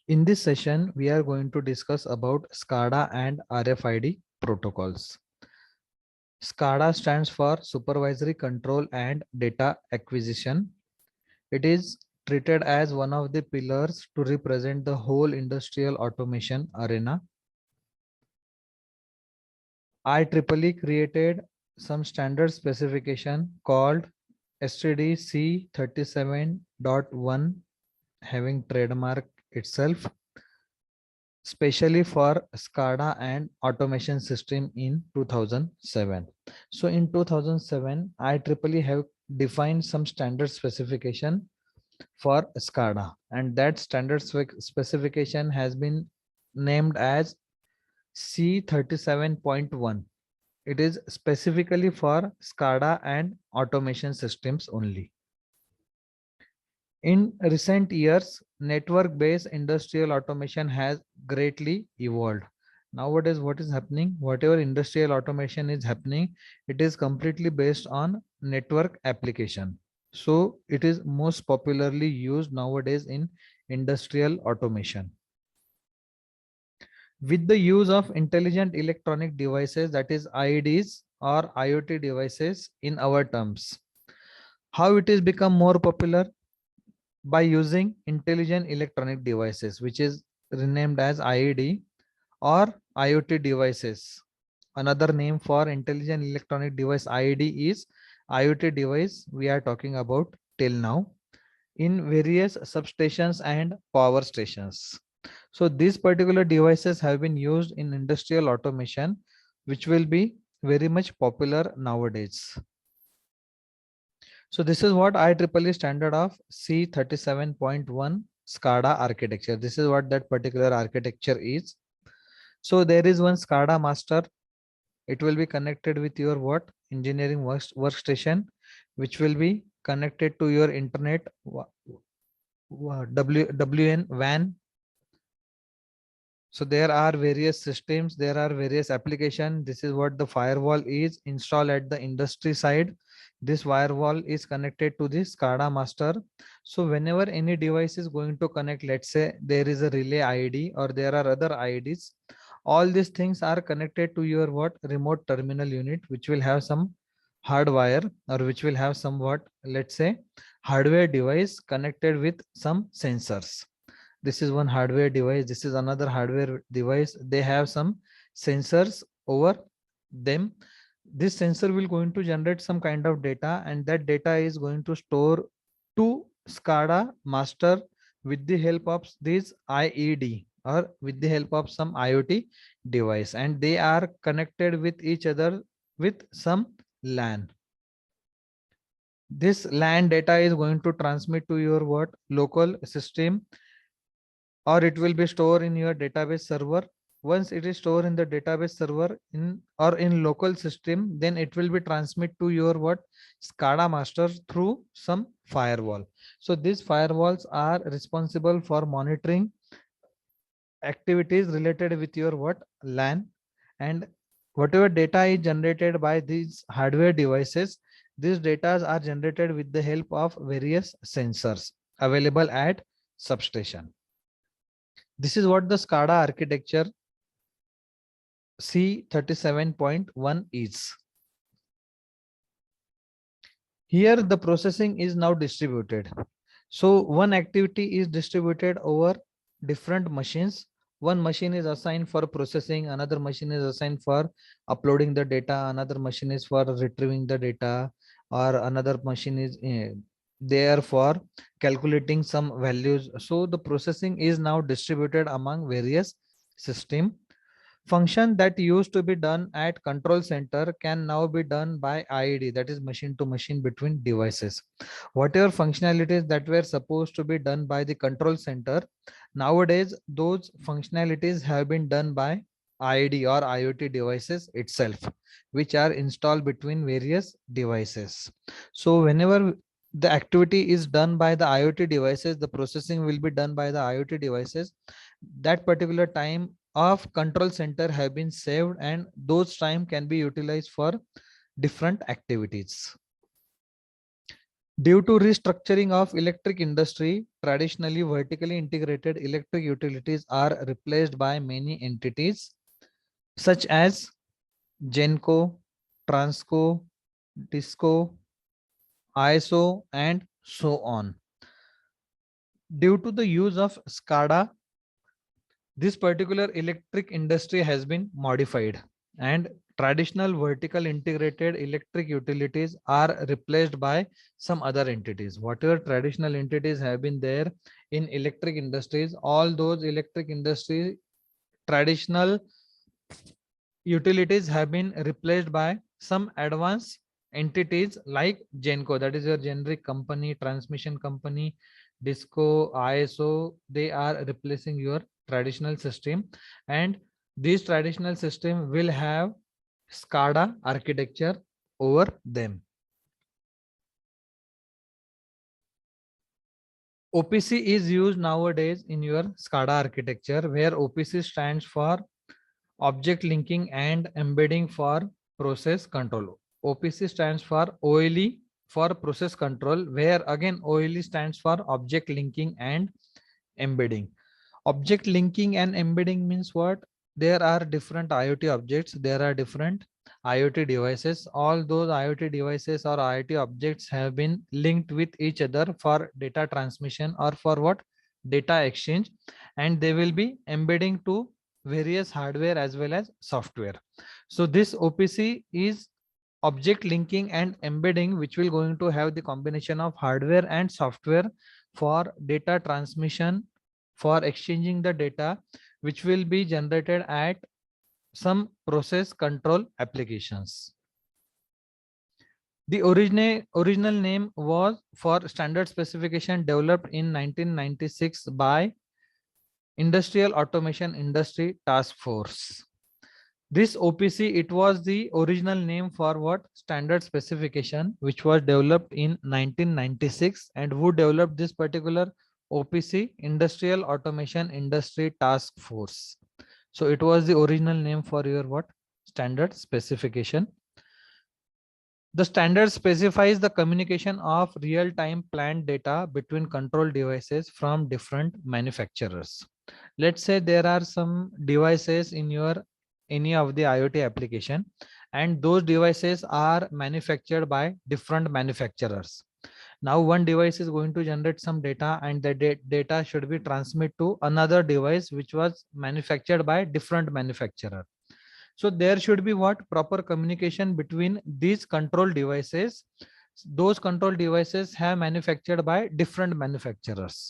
In this session, we are going to discuss about SCADA and RFID protocols. SCADA stands for Supervisory Control and Data Acquisition. It is treated as one of the pillars to represent the whole industrial automation arena. IEEE created some standard specification called STD C37.1 having trademark itself, especially for SCADA and automation system in 2007. So in 2007, IEEE have defined some standard specification for SCADA, and that standard specification has been named as C37.1. It is specifically for SCADA and automation systems only. In recent years, network-based industrial automation has greatly evolved. Nowadays, what is happening? Whatever industrial automation is happening, it is completely based on network application. So it is most popularly used nowadays in industrial automation. With the use of intelligent electronic devices, that is IEDs or IoT devices in our terms. How it is become more popular? By using intelligent electronic devices, which is renamed as IED or IoT devices. Another name for intelligent electronic device IED is IoT device we are talking about till now in various substations and power stations. So these particular devices have been used in industrial automation, which will be very much popular nowadays. So this is what IEEE standard of C37.1 SCADA architecture. This is what that particular architecture is. So there is one SCADA master. It will be connected with your what? Engineering workstation, which will be connected to your internet WN WAN. So there are various systems, there are various applications. This is what the firewall is installed at the industry side. This firewall is connected to this SCADA master. So whenever any device is going to connect, let's say there is a relay IED or there are other IEDs, all these things are connected to your what? Remote terminal unit, which will have some hardwire or which will have somewhat, let's say, hardware device connected with some sensors. This is one hardware device, this is another hardware device. They have some sensors over them. This sensor will going to generate some kind of data, and that data is going to store to SCADA master with the help of this IED or with the help of some IoT device, and they are connected with each other with some LAN. This LAN data is going to transmit to your what? Local system, or it will be stored in your database server. Once it is stored in the database server in local system, then it will be transmit to your what? SCADA master through some firewall. So these firewalls are responsible for monitoring activities related with your what? LAN, and whatever data is generated by these hardware devices, these data are generated with the help of various sensors available at substation. This is what the SCADA architecture C37.1 is. Here the processing is now distributed. So one activity is distributed over different machines. One machine is assigned for processing, another machine is assigned for uploading the data, another machine is for retrieving the data, or another machine is there for calculating some values. So the processing is now distributed among various system. Function that used to be done at control center can now be done by IED, that is machine to machine between devices. Whatever functionalities that were supposed to be done by the control center, nowadays those functionalities have been done by IED or IoT devices itself, which are installed between various devices. So whenever the activity is done by the IoT devices, the processing will be done by the IoT devices. That particular time of control center have been saved, and those time can be utilized for different activities. Due to restructuring of electric industry, traditionally vertically integrated electric utilities are replaced by many entities such as Genco, Transco, Disco, ISO, and so on. Due to the use of SCADA, this particular electric industry has been modified, and traditional vertical integrated electric utilities are replaced by some other entities. Whatever traditional entities have been there in electric industries, all those electric industry traditional utilities have been replaced by some advanced entities like Genco, that is your generic company, transmission company, Disco, ISO. They are replacing your traditional system, and this traditional system will have SCADA architecture over them. OPC is used nowadays in your SCADA architecture, where OPC stands for object linking and embedding for process control. OPC stands for OLE for process control, where again OLE stands for object linking and embedding. Object linking and embedding means what? There are different IoT objects, there are different IoT devices. All those IoT devices or IoT objects have been linked with each other for data transmission or for what? Data exchange, and they will be embedding to various hardware as well as software. So this OPC is object linking and embedding, which will going to have the combination of hardware and software for data transmission, for exchanging the data, which will be generated at some process control applications. The original name was for standard specification developed in 1996 by Industrial Automation Industry Task Force. This OPC, it was the original name for what? Standard specification, which was developed in 1996. And who developed this particular OPC? Industrial Automation Industry Task Force. So it was the original name for your what? Standard specification. The standard specifies the communication of real-time planned data between control devices from different manufacturers. Let's say there are some devices in your any of the IoT application, and those devices are manufactured by different manufacturers. Now one device is going to generate some data, and the data should be transmitted to another device which was manufactured by different manufacturer. So there should be what? Proper communication between these control devices. Those control devices have manufactured by different manufacturers.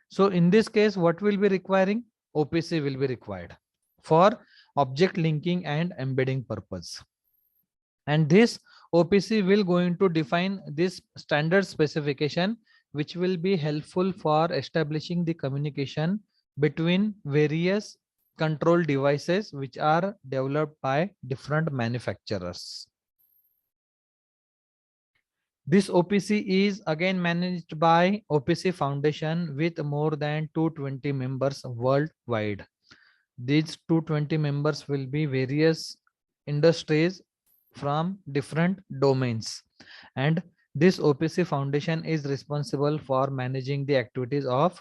So in this case, what will be requiring? OPC will be required for object linking and embedding purpose. And this OPC will going to define this standard specification, which will be helpful for establishing the communication between various control devices which are developed by different manufacturers. This OPC is again managed by OPC Foundation with more than 220 members worldwide. These 220 members will be various industries from different domains, and this OPC Foundation is responsible for managing the activities of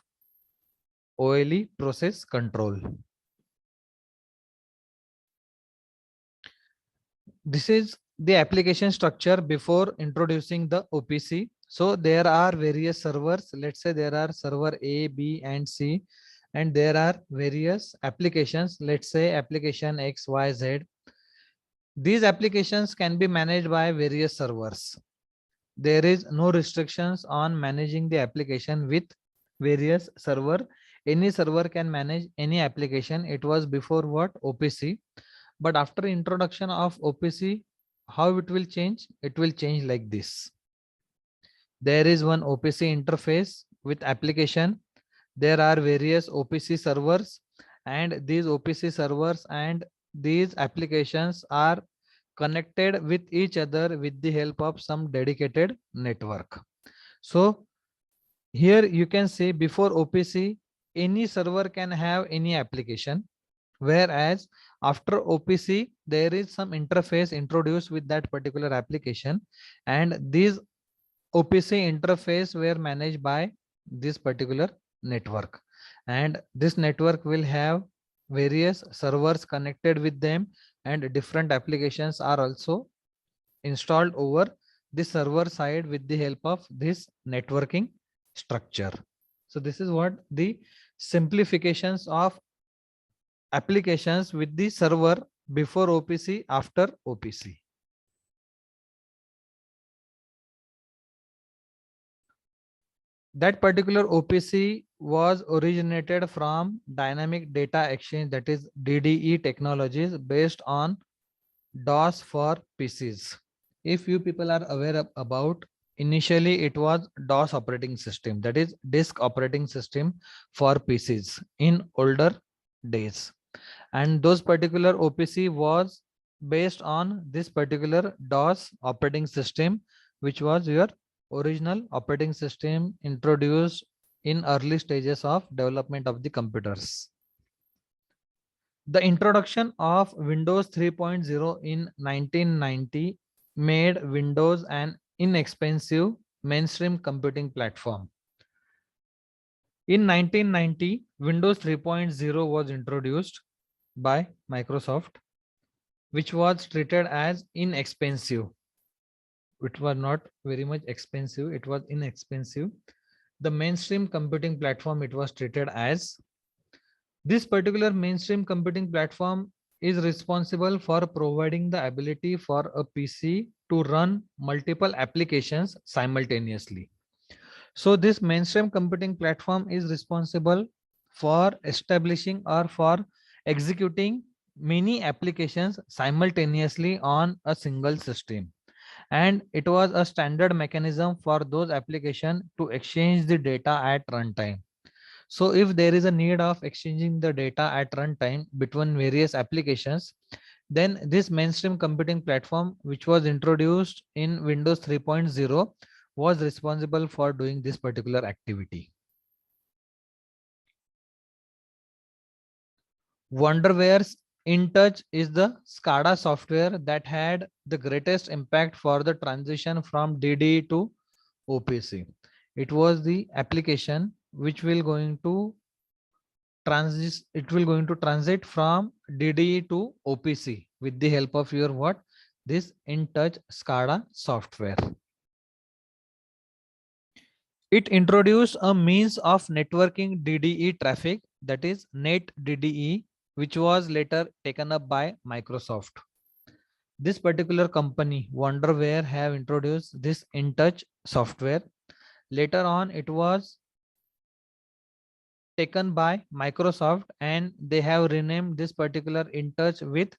OLE process control. This is the application structure before introducing the OPC. So there are various servers. Let's say there are server A, B, and C, and there are various applications. Let's say application X, Y, Z. These applications can be managed by various servers. There is no restrictions on managing the application with various server. Any server can manage any application. It was before what? OPC. But after introduction of OPC, how it will change? It will change like this. There is one OPC interface with application. There are various OPC servers, and these OPC servers and these applications are connected with each other with the help of some dedicated network. So here you can see before OPC, any server can have any application, whereas after OPC, there is some interface introduced with that particular application, and these OPC interface were managed by this particular network, and this network will have various servers connected with them, and different applications are also installed over the server side with the help of this networking structure. So this is what the simplifications of applications with the server before OPC, after OPC. That particular OPC was originated from Dynamic Data Exchange, that is DDE technologies, based on DOS for PCs. If you people are aware about, initially it was DOS operating system, that is disk operating system for PCs in older days. And those particular OPC was based on this particular DOS operating system, which was your original operating system introduced in early stages of development of the computers. The introduction of Windows 3.0 in 1990 made Windows an inexpensive mainstream computing platform. In 1990, Windows 3.0 was introduced by Microsoft, which was treated as inexpensive. It was not very much expensive, it was inexpensive. The mainstream computing platform it was treated as. This particular mainstream computing platform is responsible for providing the ability for a PC to run multiple applications simultaneously. So this mainstream computing platform is responsible for establishing or for executing many applications simultaneously on a single system. And it was a standard mechanism for those applications to exchange the data at runtime. So if there is a need of exchanging the data at runtime between various applications, then this mainstream computing platform, which was introduced in Windows 3.0, was responsible for doing this particular activity. Wonderware's InTouch is the SCADA software that had the greatest impact for the transition from DDE to OPC. It was the application which will going to transit from DDE to OPC with the help of your what? This InTouch SCADA software. It introduced a means of networking DDE traffic, that is NetDDE, which was later taken up by Microsoft. This particular company, Wonderware, have introduced this InTouch software. Later on, it was taken by Microsoft and they have renamed this particular InTouch with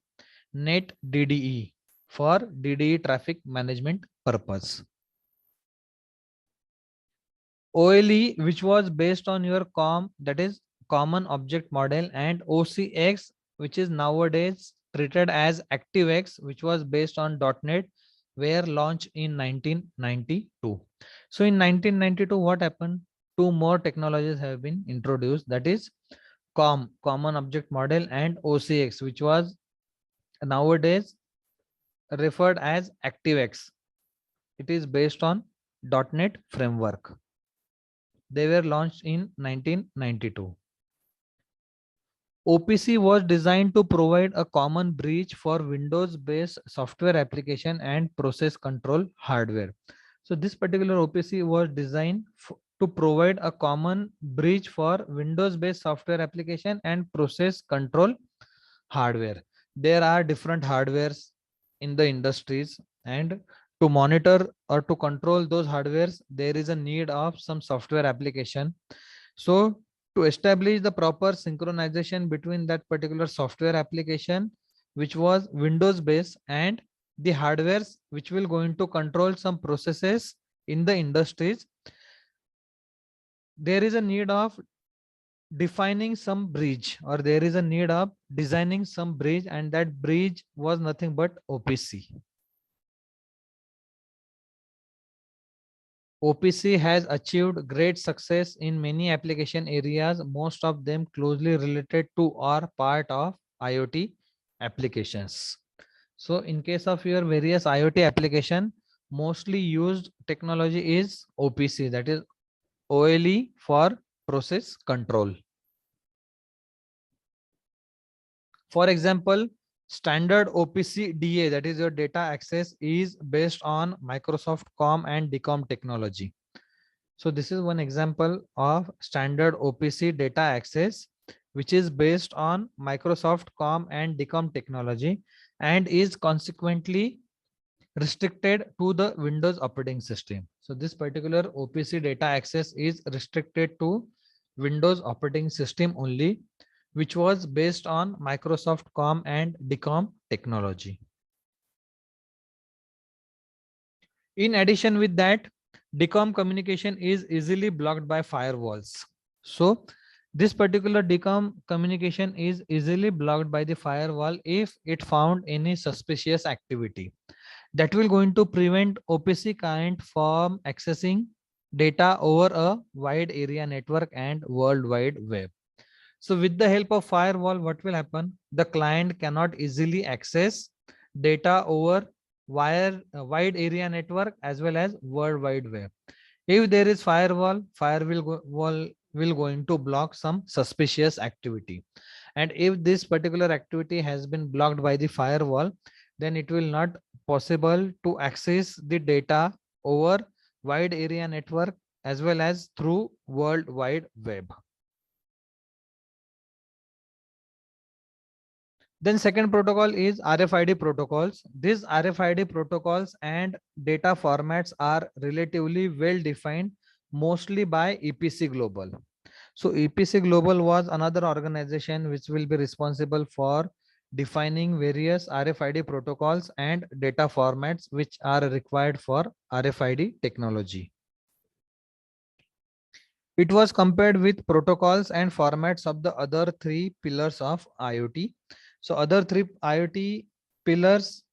NetDDE for DDE traffic management purpose. OLE, which was based on your COM, that is Common Object Model, and OCX, which is nowadays treated as ActiveX, which was based on .NET, were launched in 1992. So in 1992, what happened? Two more technologies have been introduced, that is COM, Common Object Model, and OCX, which was nowadays referred as ActiveX. It is based on .NET framework. They were launched in 1992. OPC was designed to provide a common bridge for Windows-based software application and process control hardware. So this particular OPC was designed to provide a common bridge for Windows-based software application and process control hardware. There are different hardwares in the industries, and to monitor or to control those hardwares, there is a need of some software application. So to establish the proper synchronization between that particular software application, which was Windows based, and the hardwares which will going to control some processes in the industries, there is a need of defining some bridge, or there is a need of designing some bridge, and that bridge was nothing but OPC. OPC has achieved great success in many application areas, most of them closely related to or part of IoT applications. So in case of your various IoT application, mostly used technology is OPC, that is OLE for process control. For example, standard OPC DA, that is your data access, is based on Microsoft COM and DCOM technology. So this is one example of standard OPC data access, which is based on Microsoft COM and DCOM technology and is consequently restricted to the Windows operating system. So this particular OPC data access is restricted to Windows operating system only, which was based on Microsoft COM and DCOM technology. In addition with that, DCOM communication is easily blocked by firewalls. So this particular DCOM communication is easily blocked by the firewall if it found any suspicious activity. That will going to prevent OPC client from accessing data over a wide area network and World Wide Web. So with the help of firewall, what will happen? The client cannot easily access data over wide area network as well as World Wide Web. If there is firewall, will going to block some suspicious activity. And if this particular activity has been blocked by the firewall, then it will not possible to access the data over wide area network as well as through World Wide Web. Then second protocol is RFID protocols. These RFID protocols and data formats are relatively well defined, mostly by EPC Global. So EPC Global was another organization which will be responsible for defining various RFID protocols and data formats which are required for RFID technology. It was compared with protocols and formats of the other three pillars of IoT. So other three IoT pillars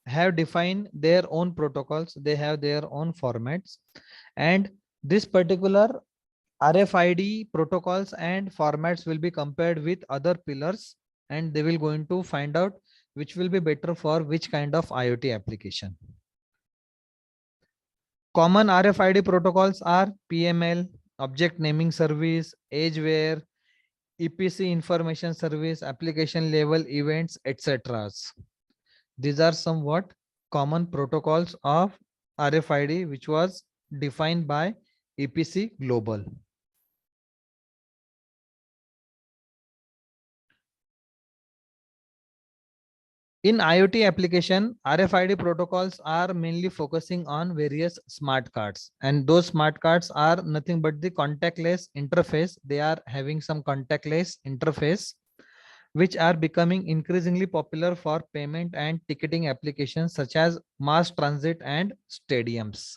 have defined their own protocols, they have their own formats, and this particular RFID protocols and formats will be compared with other pillars, and they will going to find out which will be better for which kind of IoT application. Common RFID protocols are PML, Object Naming Service, Edgeware, EPC Information Service, Application Level Events, etc. These are somewhat common protocols of RFID which was defined by EPC Global. In IoT application, RFID protocols are mainly focusing on various smart cards, and those smart cards are nothing but the contactless interface. They are having some contactless interface which are becoming increasingly popular for payment and ticketing applications such as mass transit and stadiums.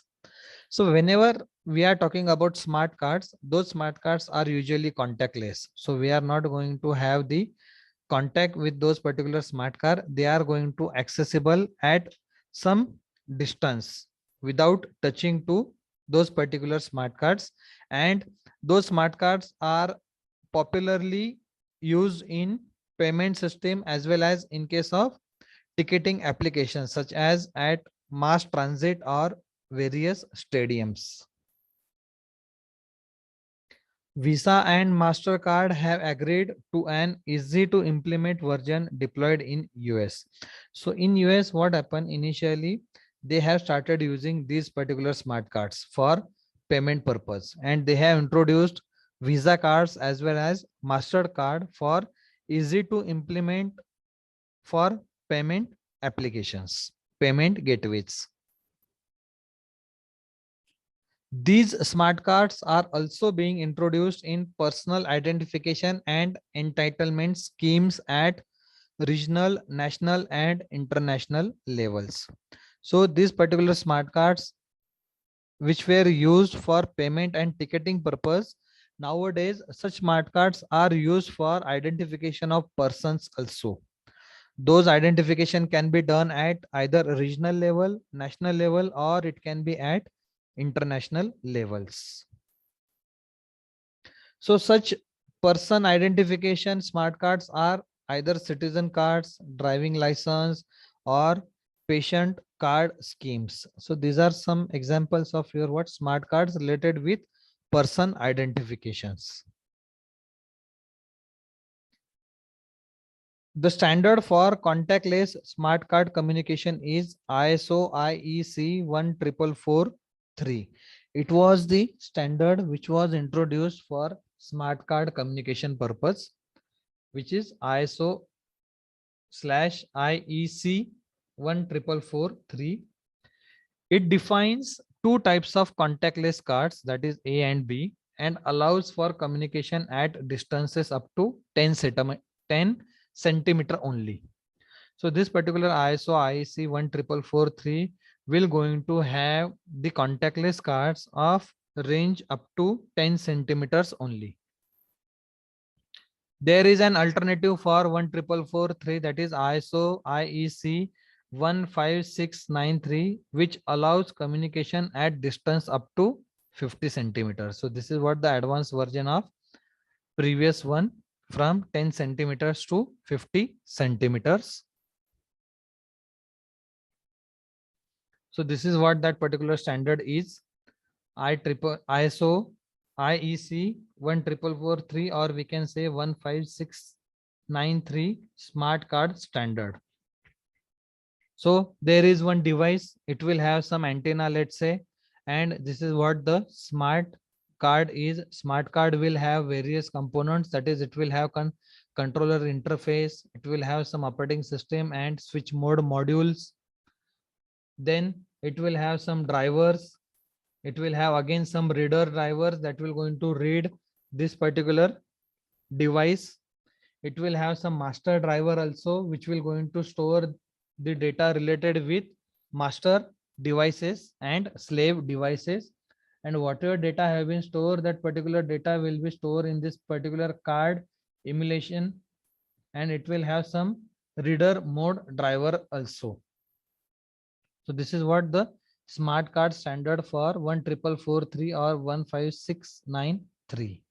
So whenever we are talking about smart cards, those smart cards are usually contactless. So we are not going to have the contact with those particular smart car. They are going to accessible at some distance without touching to those particular smart cards, and those smart cards are popularly used in payment system as well as in case of ticketing applications such as at mass transit or various stadiums. Visa and MasterCard have agreed to an easy to implement version deployed in US. So in US, what happened initially, they have started using these particular smart cards for payment purpose, and they have introduced Visa cards as well as MasterCard for easy to implement for payment applications, payment gateways. These smart cards are also being introduced in personal identification and entitlement schemes at regional, national, and international levels. So these particular smart cards, which were used for payment and ticketing purpose, nowadays such smart cards are used for identification of persons also. Those identification can be done at either regional level, national level, or it can be at international levels. So such person identification smart cards are either citizen cards, driving license, or patient card schemes. So these are some examples of your what smart cards related with person identifications. The standard for contactless smart card communication is ISO IEC 14443. It was the standard which was introduced for smart card communication purpose, which is ISO/IEC 14443. It defines two types of contactless cards, that is A and B, and allows for communication at distances up to 10 centimeter only. So this particular ISO IEC 14443 will going to have the contactless cards of range up to 10 centimeters only. There is an alternative for 14443, that is ISO IEC 15693, which allows communication at distance up to 50 centimeters. So this is what the advanced version of previous one, from 10 centimeters to 50 centimeters. So this is what that particular standard is. ISO IEC 14443, or we can say 15693 smart card standard. So there is one device, it will have some antenna, let's say, and this is what the smart card is. Smart card will have various components, that is, it will have controller interface, it will have some operating system and switch mode modules. Then it will have some drivers. It will have again some reader drivers that will going to read this particular device. It will have some master driver also, which will going to store the data related with master devices and slave devices. And whatever data have been stored, that particular data will be stored in this particular card emulation, and it will have some reader mode driver also. So this is what the smart card standard for 14443 or 15693.